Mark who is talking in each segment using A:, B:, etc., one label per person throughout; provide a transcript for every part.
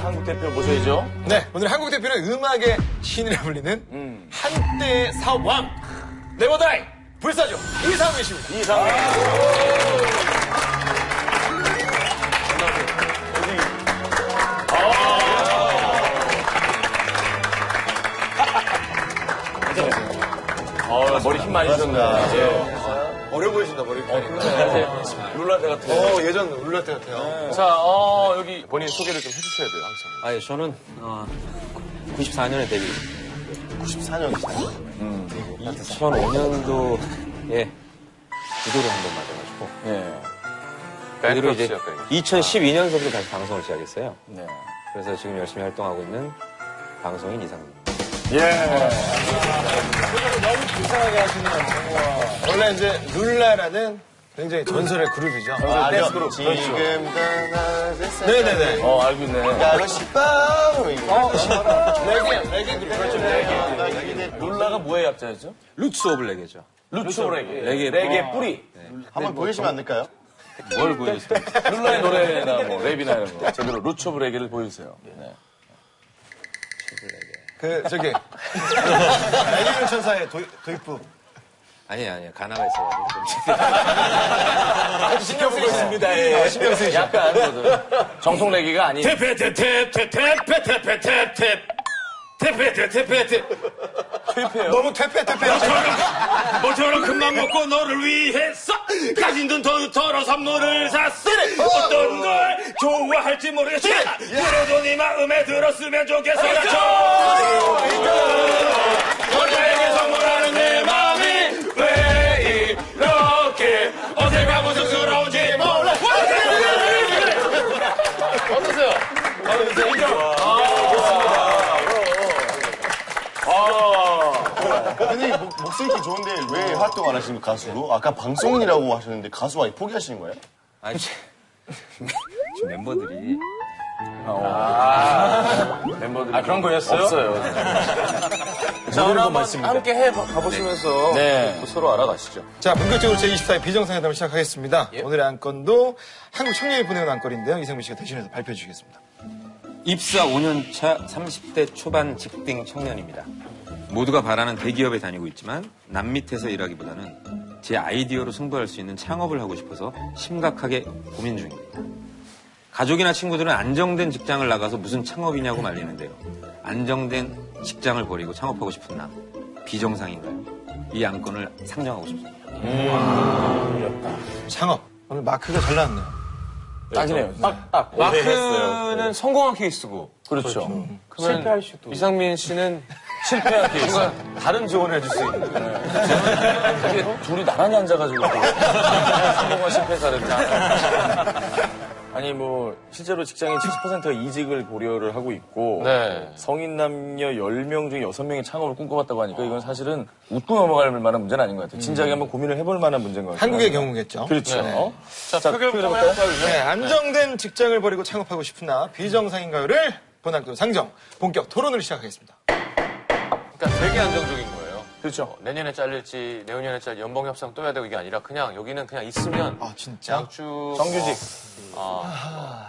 A: 한국 대표 모셔야죠.
B: 네, 오늘 한국 대표는 음악의 신이라 불리는 한때의 사업왕 네버다이 불사조 이상민 씨입니다.
A: 이상민. 머리 힘 많이 주셨네.
B: 어려 보이신다, 머리.
A: 룰라테 같아요.
B: 예전 룰라테 같아요.
A: 자, 여기 본인 소개를 좀 해주셔야 돼요, 항상.
C: 예, 저는 94년에 데뷔.
D: 94년이시죠?
C: 2005년도에 구도를 한번 맞아가지고.
A: 예.
C: 그대로 이제
A: 시작해요.
C: 2012년서부터 다시 방송을 시작했어요.
A: 네.
C: 그래서 지금 열심히 활동하고 있는 방송인 이상민.
A: 예.
B: 너무 불쌍하게 하시는 원래 이제 룰라라는 굉장히 전설의 그룹이죠.
A: 댄스 그룹.
D: 지금
B: 네네네.
A: 알고 있네.
D: 야거 씨빵
B: 레게 그룹. 그렇죠, 레게.
A: 룰라가 뭐의 약자였죠?
C: 루츠 오브 레게죠.
A: 루츠 레게.
C: 레게
A: 레게 뿌리.
D: 한번 보여주시면 안 될까요?
C: 뭘 보여주세요?
A: 룰라의 노래나 뭐 랩이나 이런 거. 제대로 루츠 오브 레게를 보여주세요. 네.
B: 저기. 레게 천사의 도입부.
C: 아니에요. 가나가 있어가지고.
A: 신경 쓰고 있습니다. 예. 신경 쓰이죠. 약간 정통 레게가 아닌. 퇴폐요.
B: 너무 퇴폐.
E: 모처럼 큰맘 먹고 너를 위해서 가진 돈 더 선물을 샀어. 어떤 걸 좋아할지 모르겠지. 그래도 네 마음에 들었으면 좋겠어. 너에게 선물하는 내 마음이 왜 이렇게 어색하고 쑥스러운지 몰라.
A: 어떠세요?
D: 근데 목소리 좋은데 왜 활동 안 하시는 가수로? 아까 방송인이라고 하셨는데 가수 아예 포기하시는 거예요?
C: 아니, 지금 멤버들이.
A: 멤버들이. 그런 거였어요? 없어요. 자, 오늘 한번 함께 가보시면서 네. 서로 알아가시죠.
B: 자, 본격적으로 제24회 비정상회담을 시작하겠습니다. 오늘의 안건도 한국 청년이 보내온 안건인데요. 이상민 씨가 대신해서 발표해 주시겠습니다.
C: 입사 5년차 30대 초반 직딩 청년입니다. 모두가 바라는 대기업에 다니고 있지만 남 밑에서 일하기보다는 제 아이디어로 승부할 수 있는 창업을 하고 싶어서 심각하게 고민 중입니다. 가족이나 친구들은 안정된 직장을 나가서 무슨 창업이냐고 말리는데요. 안정된 직장을 버리고 창업하고 싶은 나, 비정상인가요? 이 안건을 상정하고 싶습니다.
B: 창업. 오늘 마크가 잘 나왔네요.
A: 딱이네요. 딱.
E: 마크는 성공한 케이스고.
A: 그렇죠.
E: 실패할 수도.
A: 이상민 씨는 실패한 케이스. 다른 지원을 해줄 수 있는. 이게 둘이 나란히 앉아가지고 성공과 실패 사례를. 아니 뭐 실제로 직장인 70%가 이직을 고려를 하고 있고 성인 남녀 10명 중에 6명이 창업을 꿈꿔봤다고 하니까 이건 사실은 웃고 넘어갈 만한 문제는 아닌 것 같아요. 진작에 한번 고민을 해볼 만한 문제인 것 같아요.
B: 한국의 경우겠죠.
A: 그렇죠.
B: 네.
A: 자, 표현해볼까요?
B: 네, 안정된 직장을 버리고 창업하고 싶은 나, 비정상인가요를 본안건 상정, 본격 토론을 시작하겠습니다.
E: 그러니까 되게 안정적인 거예요.
A: 그렇죠.
E: 내년에 잘릴지 내후년에 잘릴지 연봉 협상 또 해야 되고 이게 아니라 그냥 여기는 그냥 있으면
B: 아, 진짜?
E: 쭉
A: 정규직.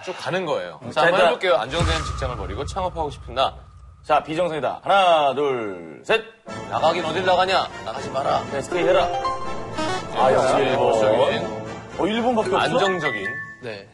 E: 쭉 가는 거예요. 자, 한번 해볼게요. 안정된 직장을 버리고 창업하고 싶은 나.
A: 자, 비정상이다. 하나, 둘, 셋.
E: 나가긴 어딜 나가냐? 나가지 마라.
A: 그냥 스테이 해라. 역시 일본. 일본밖에 없어?
E: 안정적인.
F: 네.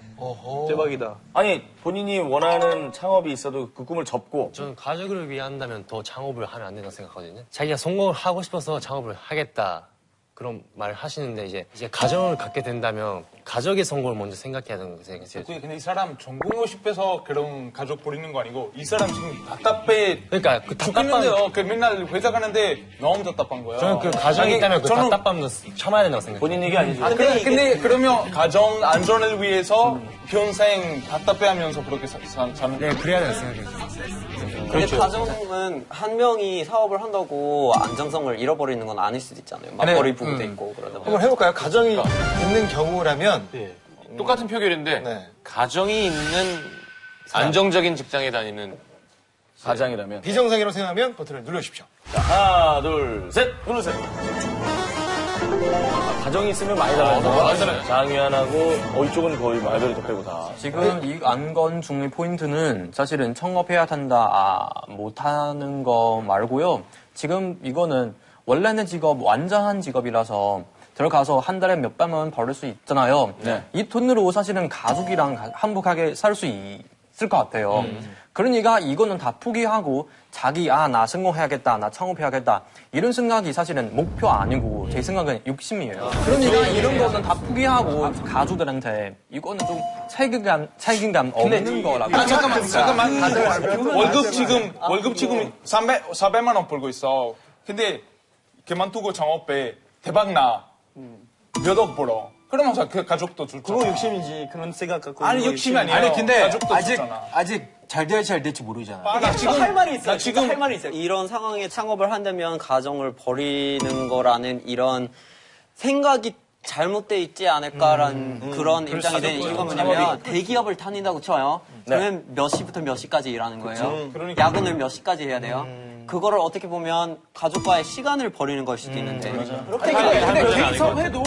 A: 대박이다. 아니, 본인이 원하는 창업이 있어도 그 꿈을 접고.
F: 저는 가족을 위해 한다면 더 창업을 하면 안 된다고 생각하거든요. 자기가 성공을 하고 싶어서 창업을 하겠다. 그런 말을 하시는데 이제 가정을 갖게 된다면 가족의 성공을 먼저 생각해야 되는 거 생각해요.
G: 근데 이 사람 전공하고 싶어서 그런 가족 버리는 거 아니고 이 사람 지금 답답해
F: 그러니까 그
G: 죽겠는데요. 그 맨날 회사 가는데 너무 답답한 거야.
F: 저는 그 가정이 있다면 그 답답함도 참아야 된다고 생각해요.
A: 본인 얘기 아니죠?
G: 근데 그러면 가정 안전을 위해서 평생 답답해하면서 그렇게 사는
F: 네, 그래야 된다고 생각해요.
H: 근데 가정은 한 명이 사업을 한다고 안정성을 잃어버리는 건 아닐 수도 있잖아요. 맞벌이 부부도 있고 그러다 보니까.
B: 한번 해볼까요? 가정이 있는 경우라면.
E: 똑같은 표결인데
B: 네.
E: 가정이 있는 안정적인 직장에 다니는
A: 가장이라면.
B: 비정상이라고 생각하면 버튼을 눌러주십시오.
A: 자, 하나, 둘, 셋. 누르세요. 가정이 있으면 많이 달라요. 장위안하고 이쪽은 거의 말별이 더 빼고 다.
I: 지금 이 안건 중의 포인트는 사실은 청업해야 한다, 못하는 거 말고요. 지금 이거는 원래는 직업, 완전한 직업이라서 들어가서 한 달에 몇 백만 원 벌을 수 있잖아요.
A: 네.
I: 이 돈으로 사실은 가족이랑 행복하게 살 수 있을 것 같아요. 그러니까 이거는 다 포기하고 자기 나 성공해야겠다, 나 창업해야겠다 이런 생각이 사실은 목표 아니고 제 생각은 욕심이에요. 그러니까 이런 거는 다 포기하고 가족들한테 이거는 좀 책임감 없는 거라고.
G: 잠깐만. 월급 지금 400만 원 벌고 있어. 근데 그만두고 창업해 대박 나. 몇 억 벌어. 그러면서 그 가족도 좋죠.
H: 그거 욕심이지. 그런 생각 갖고.
G: 아니 욕심이 아니에요.
J: 아니 근데
G: 가족도
J: 아직
G: 좋잖아.
J: 잘 될지 잘 될지 모르잖아.
G: 나 지금
H: 할 말이 있어요.
G: 나 지금
H: 할 말이 있어요. 이런 상황에 창업을 한다면 가정을 버리는 거라는 이런 생각이 잘못돼 있지 않을까라는 그런 입장이 된 이유가 뭐냐면 대기업을 다닌다고 쳐요. 그러면 몇 시부터 몇 시까지 일하는 거예요. 야근을 몇 시까지 해야 돼요. 그거를 어떻게 보면 가족과의 시간을 버리는 걸 수도 있는데 그렇게
J: 근데 개인 사업해도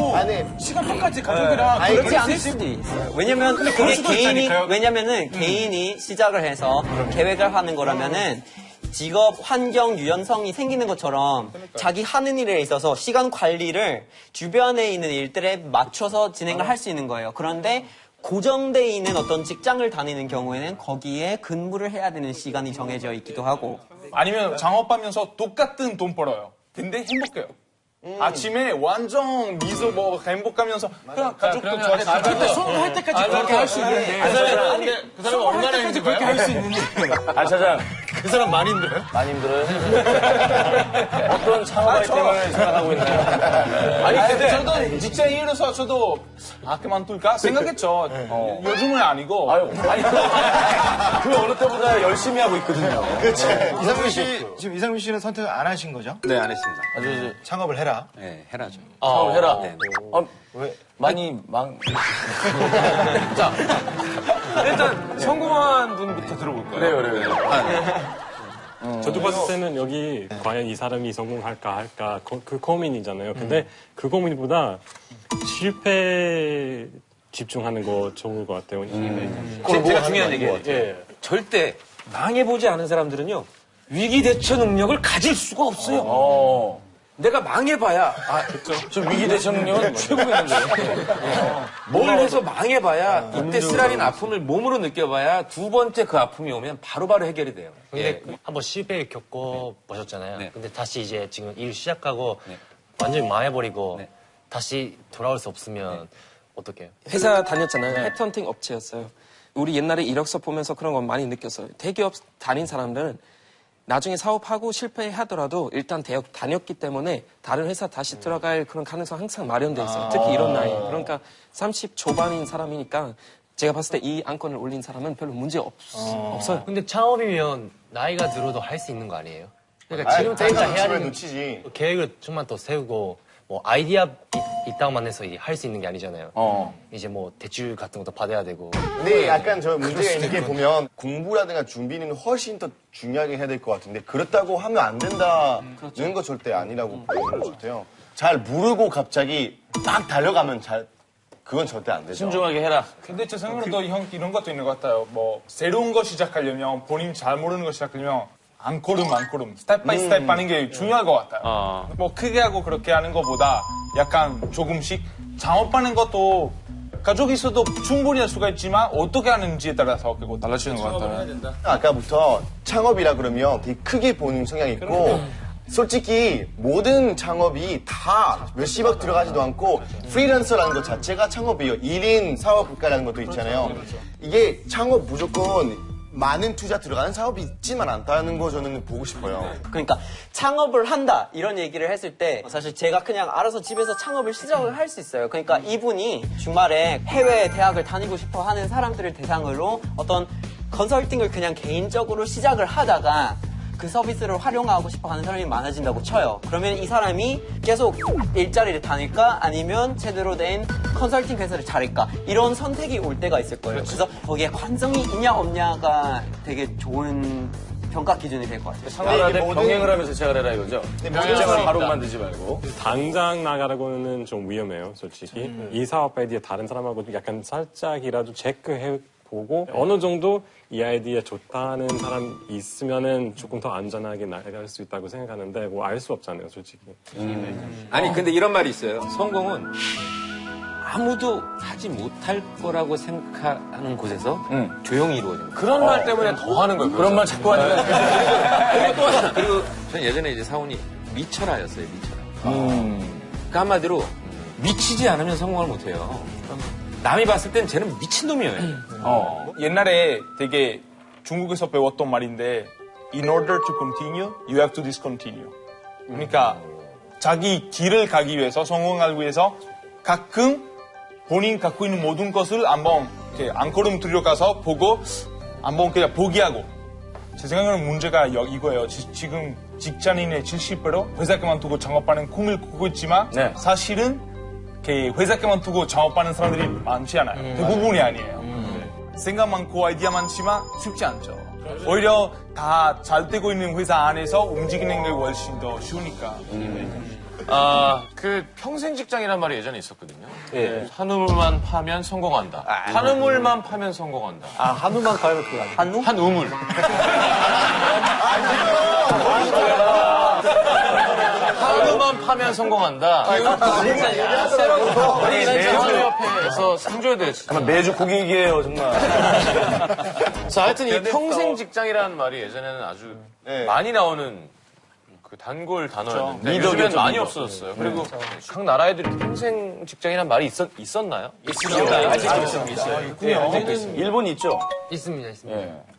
J: 시간 똑같이 가족이랑
H: 그렇지 않을 수도 있어요. 왜냐면 그게 왜냐면은 개인이 시작을 해서 계획을 하는 거라면은 직업 환경 유연성이 생기는 것처럼 자기 하는 일에 있어서 시간 관리를 주변에 있는 일들에 맞춰서 진행을 할 수 있는 거예요. 그런데 고정돼 있는 어떤 직장을 다니는 경우에는 거기에 근무를 해야 되는 시간이 정해져 있기도 하고
G: 아니면 창업하면서 똑같은 돈 벌어요. 근데 행복해요. 아침에 완전 미소 행복하면서 그냥 가족도 좋아서
J: 근데 수업할 때까지 그렇게 할 수 있는데
B: 그 사람 얼마나 힘든
J: 그렇게 할 수 있는데
A: 차장.
B: 그 사람 많이 힘들어요?
A: 많이 힘들어요? 어떤 창업 아이템을 생각하고 있나요?
G: 아니 근데 저도 직장인으로서 저도 그만둘까 생각했죠. 요즘은 아니고.
A: 아니, 그 어느 때보다 열심히 하고 있거든요.
B: 그렇지. 이상민 씨, 지금 이상민 씨는 선택 안 하신 거죠?
C: 네, 안 했습니다.
B: 창업을 해라.
C: 네, 해라죠.
A: 창업 해라.
C: 네.
A: 왜? 많이
C: 자, 일단 성공한 분부터 들어볼까요?
A: 그래요.
K: 저도 봤을 때는 여기 과연 이 사람이 성공할까 그 고민이잖아요. 근데 그 고민보다 실패에 집중하는 거 좋을 것 같아요.
C: 제가 중요한 얘기예요. 절대 망해보지 않은 사람들은요, 위기 대처 능력을 가질 수가 없어요. 내가 망해봐야,
A: 저 위기 대처 능력은 최고였는데.
C: 뭘 해서 망해봐야, 이때 쓰라린 아픔을 몸으로 느껴봐야 두 번째 그 아픔이 오면 바로바로 해결이 돼요.
F: 근데 한번 실패 겪어보셨잖아요.
C: 네.
F: 근데 다시 이제 지금 일 시작하고 완전히 망해버리고 다시 돌아올 수 없으면 어떡해요?
L: 회사 다녔잖아요. 헤드헌팅 업체였어요. 우리 옛날에 이력서 보면서 그런 거 많이 느꼈어요. 대기업 다닌 사람들은 나중에 사업하고 실패하더라도 일단 대학 다녔기 때문에 다른 회사 다시 들어갈 그런 가능성 항상 마련돼 있어요. 특히 이런 나이. 그러니까 30 초반인 사람이니까 제가 봤을 때 이 안건을 올린 사람은 별로 문제 없어요.
F: 근데 창업이면 나이가 들어도 할 수 있는 거 아니에요? 그러니까 지금 당장 해야 되는
D: 놓치지.
F: 계획을 좀만 더 세우고 뭐 아이디어 있다고만 해서 할 수 있는 게 아니잖아요. 이제 뭐 대출 같은 것도 받아야 되고.
D: 근데 약간 저 문제가 있는 게 보면 공부라든가 준비는 훨씬 더 중요하게 해야 될 것 같은데 그렇다고 하면 안 된다는 거 절대 아니라고 보는 것 같아요. 잘 모르고 갑자기 막 달려가면 그건 절대 안 되죠.
A: 신중하게 해라.
G: 근데 제 생각으로도 이런 것도 있는 것 같아요. 뭐 새로운 거 시작하려면 본인 잘 모르는 거 시작하려면 안 걸음 스텝 바이 스텝 하는 게 중요할 것 같아요. 뭐 크게 하고 그렇게 하는 것보다 약간 조금씩 창업하는 것도 가족이 있어도 충분히 할 수가 있지만 어떻게 하는지에 따라서 그거 달라지는 것 같아요.
D: 아까부터 창업이라 그러면 되게 크게 보는 성향이 있고 솔직히 모든 창업이 다 몇십억 들어가지도 않고 프리랜서라는 것 자체가 창업이에요. 1인 사업가라는 것도 있잖아요. 이게 창업 무조건 많은 투자 들어가는 사업이 있지만 않다는 거 저는 보고 싶어요.
H: 그러니까 창업을 한다 이런 얘기를 했을 때 사실 제가 그냥 알아서 집에서 창업을 시작을 할 수 있어요. 그러니까 이분이 주말에 해외 대학을 다니고 싶어 하는 사람들을 대상으로 어떤 컨설팅을 그냥 개인적으로 시작을 하다가 그 서비스를 활용하고 싶어 하는 사람이 많아진다고 쳐요. 그러면 이 사람이 계속 일자리를 다닐까 아니면 제대로 된 컨설팅 회사를 차릴까 이런 선택이 올 때가 있을 거예요. 그래서 거기에 관성이 있냐 없냐가 되게 좋은 평가 기준이 될 것 같아요.
A: 상대한테 병행을 하면서 생활을 해라 이거죠? 직장을 바로 만들지 말고.
K: 당장 나가라고는 좀 위험해요, 솔직히. 이 사업 아이디어 다른 사람하고 약간 살짝이라도 체크해보고 어느 정도 이 아이디어 좋다는 사람 있으면은 조금 더 안전하게 나갈 수 있다고 생각하는데 뭐 알 수 없잖아요, 솔직히.
C: 아니 근데 이런 말이 있어요. 성공은 아무도 하지 못할 거라고 생각하는 곳에서 조용히 이루어집니다.
A: 그런 말 때문에 더 하는 거예요. 그런 말 자꾸 하니까.
C: 그리고 전 예전에 이제 사원이 미쳐라였어요, 미쳐라. 그러니까 한마디로 미치지 않으면 성공을 못해요. 남이 봤을 땐 쟤는 미친놈이에요.
G: 옛날에 되게 중국에서 배웠던 말인데 In order to continue, you have to discontinue. 그러니까 자기 길을 가기 위해서 성공하기 위해서 가끔 본인 갖고 있는 모든 것을 한번 이렇게 안걸음 들여가서 보고 한번 그냥 포기하고 제 생각에는 문제가 이거예요. 지금 직장인의 70% 회사 그만두고 창업하는 꿈을 꾸고 있지만 사실은 회사 그만두고 창업하는 사람들이 많지 않아요. 대부분이 아니에요. 생각 많고 아이디어 많지만 쉽지 않죠. 오히려 다 잘 되고 있는 회사 안에서 움직이는 게 훨씬 더 쉬우니까.
A: 그 평생 직장이란 말이 예전에 있었거든요. 한우물만 파면 성공한다. 한우물만 파면 성공한다.
H: 한우만 가면 그거 한우?
A: 한우물. 한우만 파면 성공한다. 매주협회에서 상조에
B: 매주 고기 얘기해요, 정말.
A: 자, 하여튼 이 평생 직장이라는 말이 예전에는 아주 많이 나오는 그 단골 단어였는데 요즘엔 많이 없어졌어요. 그리고 각 나라 애들이 평생 직장이라는 말이 있었나요? 있습니다. 아직도 있습니다.
B: 일본이 있죠?
F: 있습니다.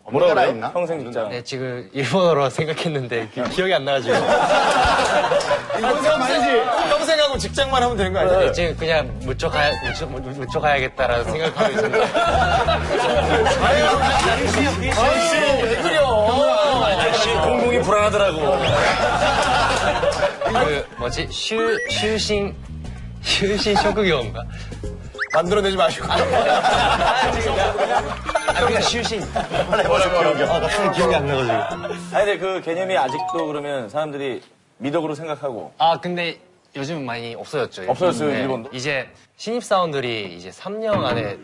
B: 뭐라 그래요? 평생 직장.
F: 네, 지금 일본어로 생각했는데 기억이 안 나가지고.
B: 일본 사람 아니지? 평생하고 직장만 하면 되는 거 아니야?
F: 지금 그냥 무쳐 가야겠다라는 생각하고 있습니다.
B: 아이씨, 왜 그려? 아이씨, 공공이 불안하더라고.
F: 그 뭐지? 휴신 쇼크경인가?
B: 만들어내지 마시고.
F: 그냥 휴신.
B: 기억이 안 나가지고. 아니, 근데 그 개념이 아직도 그러면 사람들이 미덕으로 생각하고.
F: 근데 요즘 많이 없어졌죠.
B: 없어졌어요, 일본도?
F: 이제 신입사원들이 이제 3년 안에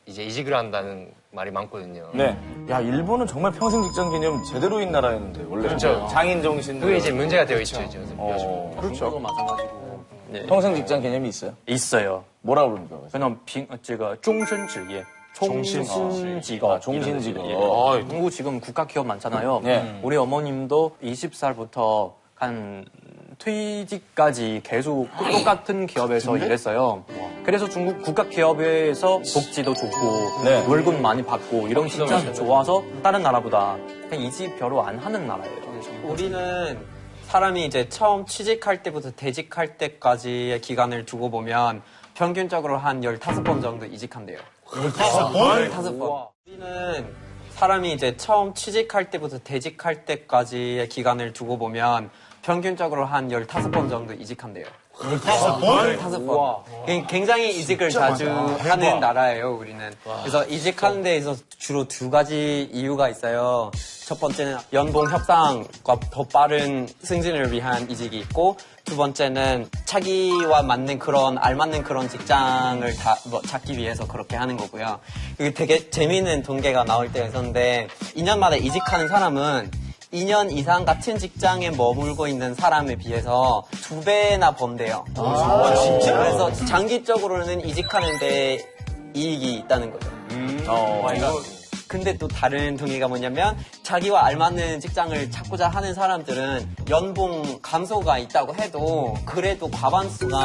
F: 이제 이직을 한다는 말이 많거든요.
B: 네. 야, 일본은 정말 평생 직장 개념 제대로인 나라였는데, 원래.
F: 그렇죠.
B: 장인 정신.
F: 그게 이제 문제가 되어 있죠, 요즘.
B: 그렇죠.
I: 마찬가지고.
B: 평생 직장 개념이 있어요?
I: 있어요.
B: 뭐라 그럽니까?
I: 可能这个终身职业 종신직업.
B: 종신직업.
I: 한국 지금 국가 기업 많잖아요.
B: 네.
I: 우리 어머님도 20살부터 한 퇴직까지 계속 똑같은 기업에서 일했어요. 그래서 중국 국가 기업에서 복지도 좋고 월급 많이 받고 이런 진짜 좋아서 다른 나라보다 그냥 이직 별로 안 하는 나라예요.
H: 우리는 사람이 이제 처음 취직할 때부터 퇴직할 때까지의 기간을 두고 보면 평균적으로 한 15번 정도 이직한대요. 15번? 15번. 우리는 사람이 이제 처음 취직할 때부터 퇴직할 때까지의 기간을 두고 보면 평균적으로 한 15번 정도 이직한대요. 15번? 15번. 굉장히 이직을 자주 하는 나라예요, 우리는. 그래서 이직하는 데에서 주로 두 가지 이유가 있어요. 첫 번째는 연봉 협상과 더 빠른 승진을 위한 이직이 있고, 두 번째는 자기와 맞는 그런, 알맞는 그런 직장을 찾기 위해서 그렇게 하는 거고요. 이게 되게 재미있는 통계가 나올 때가 있었는데, 2년마다 이직하는 사람은 2년 이상 같은 직장에 머물고 있는 사람에 비해서 2배나 번대요. 진짜? 그래서 장기적으로는 이직하는데 이익이 있다는 거죠. 근데 또 다른 동의가 뭐냐면 자기와 알맞는 직장을 찾고자 하는 사람들은 연봉 감소가 있다고 해도 그래도 과반수가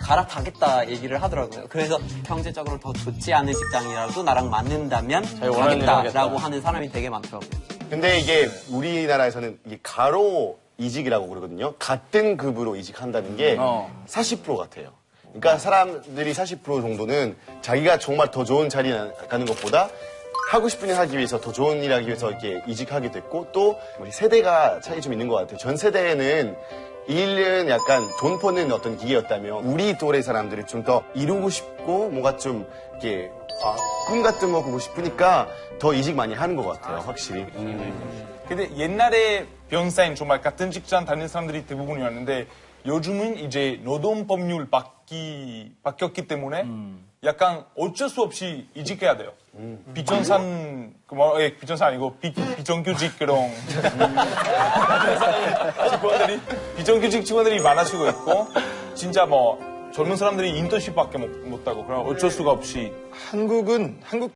H: 갈아타겠다 얘기를 하더라고요. 그래서 경제적으로 더 좋지 않은 직장이라도 나랑 맞는다면 가겠다라고 하는 사람이 되게 많더라고요.
D: 근데 이게 우리나라에서는 이게 가로 이직이라고 그러거든요. 같은 급으로 이직한다는 게 40% 같아요. 그러니까 사람들이 40% 정도는 자기가 정말 더 좋은 자리에 가는 것보다 하고 싶은 일 하기 위해서 더 좋은 일 하기 위해서 이렇게 이직하게 됐고 또 우리 세대가 차이 좀 있는 것 같아요. 전 세대에는 일은 약간 돈 버는 어떤 기계였다면 우리 또래 사람들이 좀 더 이루고 싶고 뭔가 좀 이렇게 꿈 같은 거 꾸고 싶으니까 더 이직 많이 하는 것 같아요, 확실히.
G: 근데 옛날에 변호사인 정말 같은 직장 다니는 사람들이 대부분이었는데 요즘은 이제 노동법률 바뀌었기 때문에 약간 어쩔 수 없이 이직해야 돼요. 비정산 아니고 비정규직 그런 비정규직 직원들이 많아지고 있고 진짜 뭐 젊은 사람들이 인턴십밖에 못 하고 그럼 어쩔 수가 없이
B: 한국